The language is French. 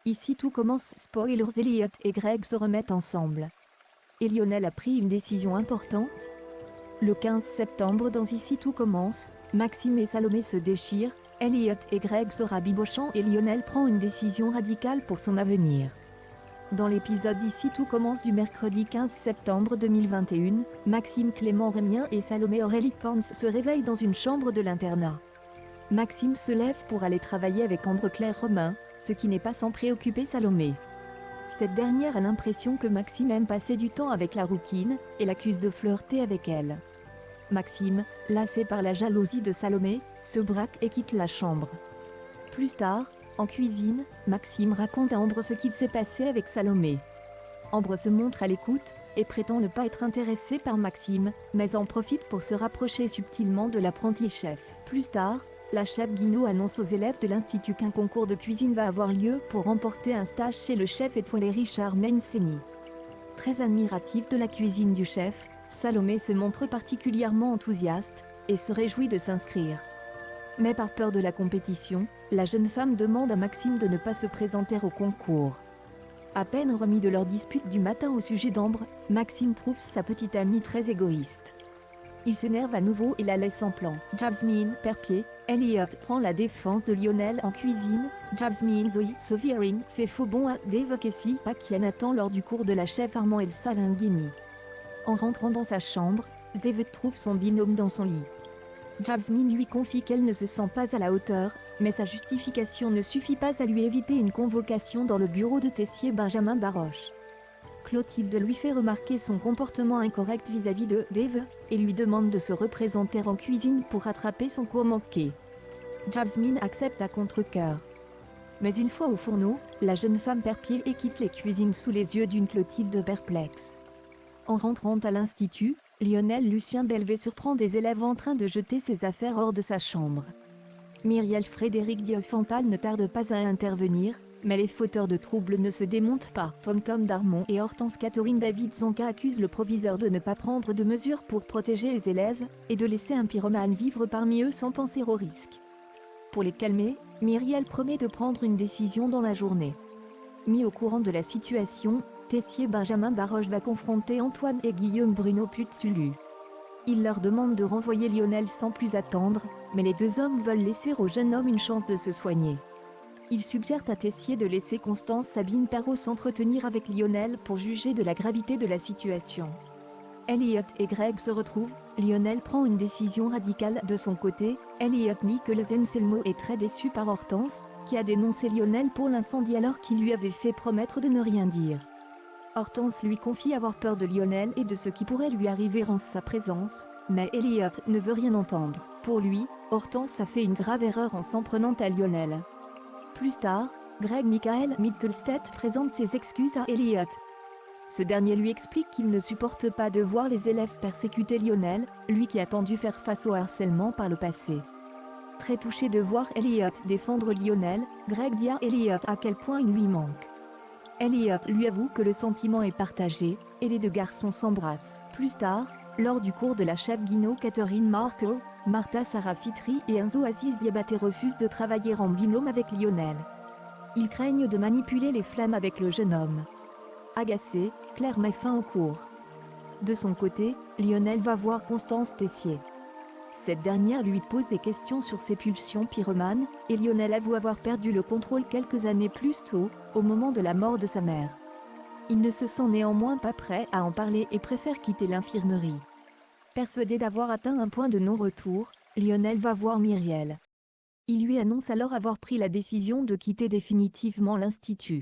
Ici tout commence. Spoilers, Elliot et Greg se remettent ensemble. Et Lionel a pris une décision importante. Le 15 septembre dans Ici tout commence, Maxime et Salomé se déchirent, Elliot et Greg se rabibochant et Lionel prend une décision radicale pour son avenir. Dans l'épisode Ici tout commence du mercredi 15 septembre 2021, Maxime Clément Rémien et Salomé Aurélie Pons se réveillent dans une chambre de l'internat. Maxime se lève pour aller travailler avec Ambre Claire Romain, ce qui n'est pas sans préoccuper Salomé. Cette dernière a l'impression que Maxime aime passer du temps avec la rouquine, et l'accuse de flirter avec elle. Maxime, lassé par la jalousie de Salomé, se braque et quitte la chambre. Plus tard, en cuisine, Maxime raconte à Ambre ce qu'il s'est passé avec Salomé. Ambre se montre à l'écoute, et prétend ne pas être intéressée par Maxime, mais en profite pour se rapprocher subtilement de l'apprenti chef. Plus tard, la chef Guinaud annonce aux élèves de l'institut qu'un concours de cuisine va avoir lieu pour remporter un stage chez le chef étoilé Richard Menceni. Très admiratif de la cuisine du chef, Salomé se montre particulièrement enthousiaste, et se réjouit de s'inscrire. Mais par peur de la compétition, la jeune femme demande à Maxime de ne pas se présenter au concours. À peine remis de leur dispute du matin au sujet d'Ambre, Maxime trouve sa petite amie très égoïste. Il s'énerve à nouveau et la laisse en plan. Jasmine perd pied, Elliot prend la défense de Lionel en cuisine, Jasmine Zoe Soviering fait faux bond à Dave Casey qui attend lors du cours de la chef Armand Elsa Linguini. En rentrant dans sa chambre, Dave trouve son binôme dans son lit. Jasmine lui confie qu'elle ne se sent pas à la hauteur, mais sa justification ne suffit pas à lui éviter une convocation dans le bureau de Tessier Benjamin Baroche. Clotilde lui fait remarquer son comportement incorrect vis-à-vis de Dave, et lui demande de se représenter en cuisine pour rattraper son cours manqué. Jasmine accepte à contre-cœur. Mais une fois au fourneau, la jeune femme perd pied et quitte les cuisines sous les yeux d'une Clotilde perplexe. En rentrant à l'institut, Lionel Lucien Belvé surprend des élèves en train de jeter ses affaires hors de sa chambre. Myriel Frédéric Diofantal ne tarde pas à intervenir, mais les fauteurs de troubles ne se démontent pas. Tom Darmon et Hortense Catherine David Zonka accusent le proviseur de ne pas prendre de mesures pour protéger les élèves, et de laisser un pyromane vivre parmi eux sans penser au risque. Pour les calmer, Myriel promet de prendre une décision dans la journée. Mis au courant de la situation, Tessier Benjamin Baroche va confronter Antoine et Guillaume Bruno Putsulu. Il leur demande de renvoyer Lionel sans plus attendre, mais les deux hommes veulent laisser au jeune homme une chance de se soigner. Ils suggèrent à Tessier de laisser Constance Sabine Perrault s'entretenir avec Lionel pour juger de la gravité de la situation. Elliot et Greg se retrouvent, Lionel prend une décision radicale de son côté, Elliot nie que le Anselmo est très déçu par Hortense, qui a dénoncé Lionel pour l'incendie alors qu'il lui avait fait promettre de ne rien dire. Hortense lui confie avoir peur de Lionel et de ce qui pourrait lui arriver en sa présence, mais Elliot ne veut rien entendre. Pour lui, Hortense a fait une grave erreur en s'en prenant à Lionel. Plus tard, Greg Michael Mittelstedt présente ses excuses à Elliot. Ce dernier lui explique qu'il ne supporte pas de voir les élèves persécuter Lionel, lui qui a tendu faire face au harcèlement par le passé. Très touché de voir Elliot défendre Lionel, Greg dit à Elliot à quel point il lui manque. Elliot lui avoue que le sentiment est partagé, et les deux garçons s'embrassent. Plus tard, lors du cours de la chef Guinaud Catherine Marco, Martha Sarah Fitri et Enzo Aziz Diabaté refusent de travailler en binôme avec Lionel. Ils craignent de manipuler les flammes avec le jeune homme. Agacée, Claire met fin au cours. De son côté, Lionel va voir Constance Tessier. Cette dernière lui pose des questions sur ses pulsions pyromanes, et Lionel avoue avoir perdu le contrôle quelques années plus tôt, au moment de la mort de sa mère. Il ne se sent néanmoins pas prêt à en parler et préfère quitter l'infirmerie. Persuadé d'avoir atteint un point de non-retour, Lionel va voir Myriel. Il lui annonce alors avoir pris la décision de quitter définitivement l'institut.